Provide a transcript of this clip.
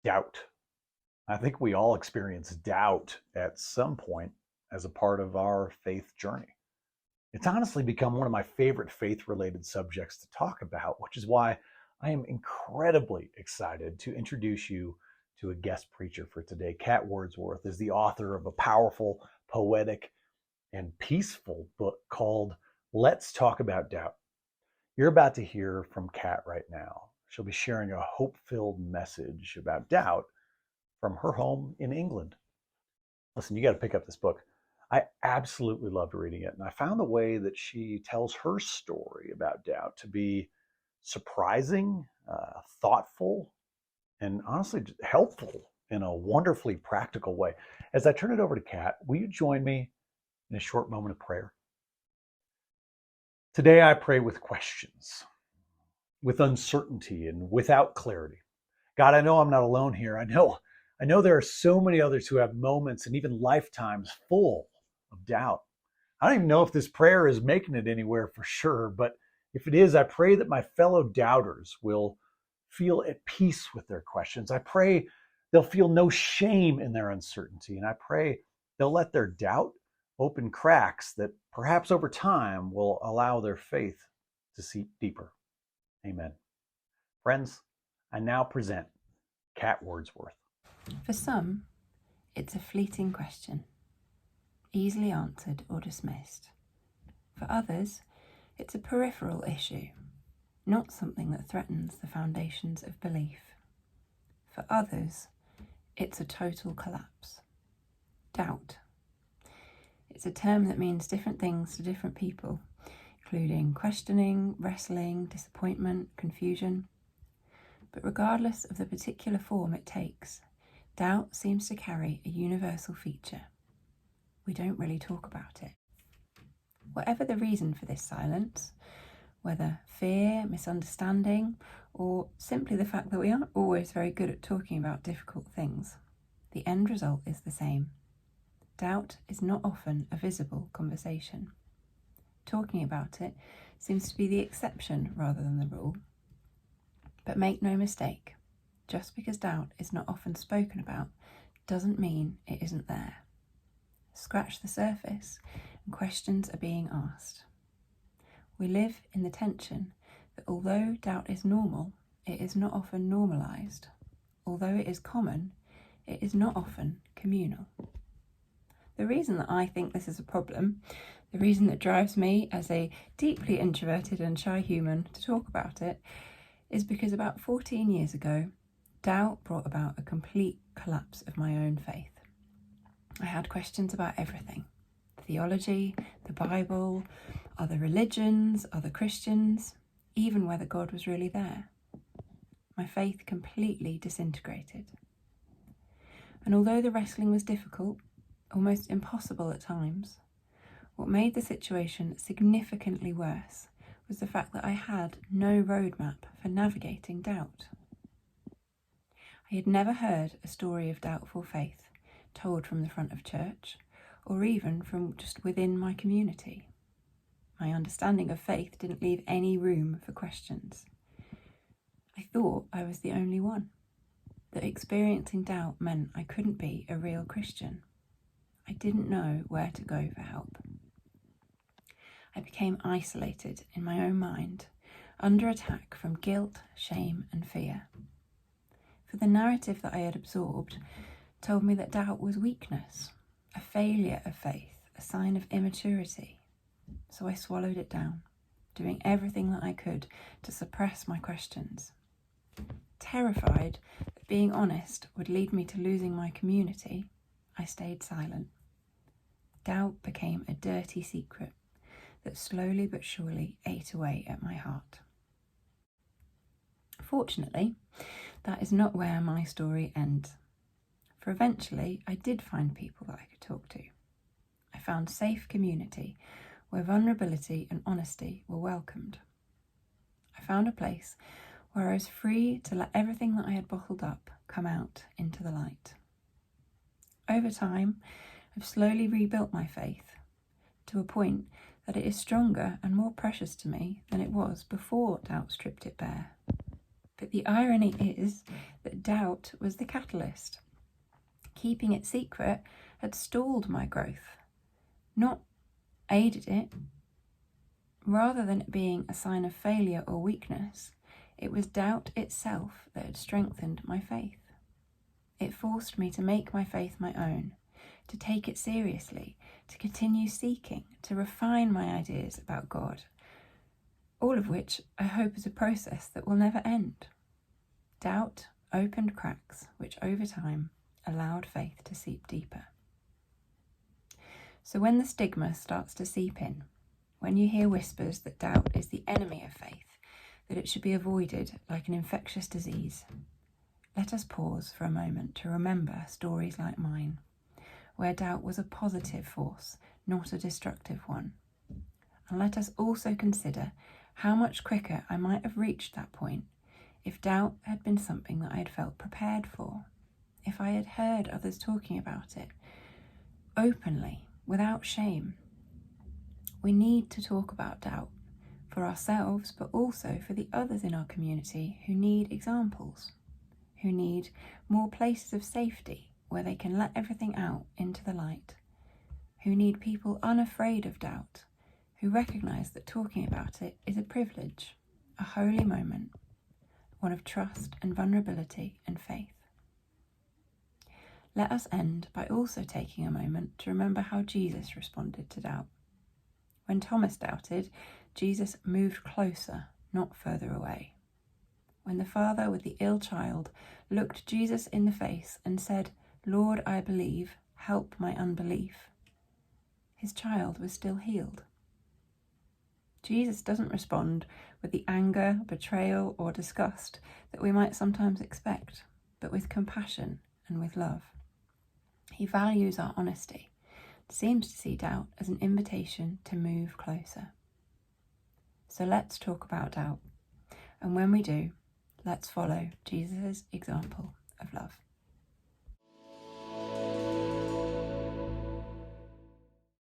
Doubt. I think we all experience doubt at some point as a part of our faith journey. It's honestly become one of my favorite faith related subjects to talk about, which is why I am incredibly excited to introduce you to a guest preacher for today. Kat Wordsworth is the author of a powerful, poetic, and peaceful book called Let's Talk About Doubt. You're about to hear from Kat right now. She'll be sharing a hope filled message about doubt from her home in England. Listen, you got to pick up this book. I absolutely loved reading it. And I found the way that she tells her story about doubt to be surprising, thoughtful, and honestly helpful in a wonderfully practical way. As I turn it over to Kat, will you join me in a short moment of prayer? Today, I pray with questions, with uncertainty, and without clarity. God, I know I'm not alone here. I know there are so many others who have moments and even lifetimes full of doubt. I don't even know if this prayer is making it anywhere for sure, but if it is, I pray that my fellow doubters will feel at peace with their questions. I pray they'll feel no shame in their uncertainty, and I pray they'll let their doubt open cracks that perhaps over time will allow their faith to seep deeper. Amen. Friends, I now present Kat Wordsworth. For some, it's a fleeting question, easily answered or dismissed. For others, it's a peripheral issue, not something that threatens the foundations of belief. For others, it's a total collapse. Doubt. It's a term that means different things to different people, including questioning, wrestling, disappointment, confusion. But regardless of the particular form it takes, doubt seems to carry a universal feature. We don't really talk about it. Whatever the reason for this silence, whether fear, misunderstanding, or simply the fact that we aren't always very good at talking about difficult things, the end result is the same. Doubt is not often a visible conversation. Talking about it seems to be the exception rather than the rule. But make no mistake, just because doubt is not often spoken about doesn't mean it isn't there. Scratch the surface and questions are being asked. We live in the tension that although doubt is normal, it is not often normalised. Although it is common, it is not often communal. The reason that I think this is a problem, the reason that drives me as a deeply introverted and shy human to talk about it, is because about 14 years ago, doubt brought about a complete collapse of my own faith. I had questions about everything: theology, the Bible, other religions, other Christians, even whether God was really there. My faith completely disintegrated. And although the wrestling was difficult, almost impossible at times, what made the situation significantly worse was the fact that I had no roadmap for navigating doubt. I had never heard a story of doubtful faith told from the front of church, or even from just within my community. My understanding of faith didn't leave any room for questions. I thought I was the only one, that experiencing doubt meant I couldn't be a real Christian. I didn't know where to go for help. I became isolated in my own mind, under attack from guilt, shame, and fear. For the narrative that I had absorbed told me that doubt was weakness, a failure of faith, a sign of immaturity. So I swallowed it down, doing everything that I could to suppress my questions. Terrified that being honest would lead me to losing my community, I stayed silent. Doubt became a dirty secret that slowly but surely ate away at my heart. Fortunately, that is not where my story ends. For eventually, I did find people that I could talk to. I found safe community where vulnerability and honesty were welcomed. I found a place where I was free to let everything that I had bottled up come out into the light. Over time, I've slowly rebuilt my faith to a point that it is stronger and more precious to me than it was before doubt stripped it bare. But the irony is that doubt was the catalyst. Keeping it secret had stalled my growth, not aided it. Rather than it being a sign of failure or weakness, it was doubt itself that had strengthened my faith. It forced me to make my faith my own, to take it seriously, to continue seeking, to refine my ideas about God, all of which I hope is a process that will never end. Doubt opened cracks which over time allowed faith to seep deeper. So when the stigma starts to seep in, when you hear whispers that doubt is the enemy of faith, that it should be avoided like an infectious disease, let us pause for a moment to remember stories like mine, where doubt was a positive force, not a destructive one. And let us also consider how much quicker I might have reached that point if doubt had been something that I had felt prepared for, if I had heard others talking about it openly, without shame. We need to talk about doubt for ourselves, but also for the others in our community who need examples, who need more places of safety where they can let everything out into the light, who need people unafraid of doubt, who recognise that talking about it is a privilege, a holy moment, one of trust and vulnerability and faith. Let us end by also taking a moment to remember how Jesus responded to doubt. When Thomas doubted, Jesus moved closer, not further away. When the father with the ill child looked Jesus in the face and said, "Lord, I believe, help my unbelief," his child was still healed. Jesus doesn't respond with the anger, betrayal, or disgust that we might sometimes expect, but with compassion and with love. He values our honesty, seems to see doubt as an invitation to move closer. So let's talk about doubt, and when we do, let's follow Jesus' example of love.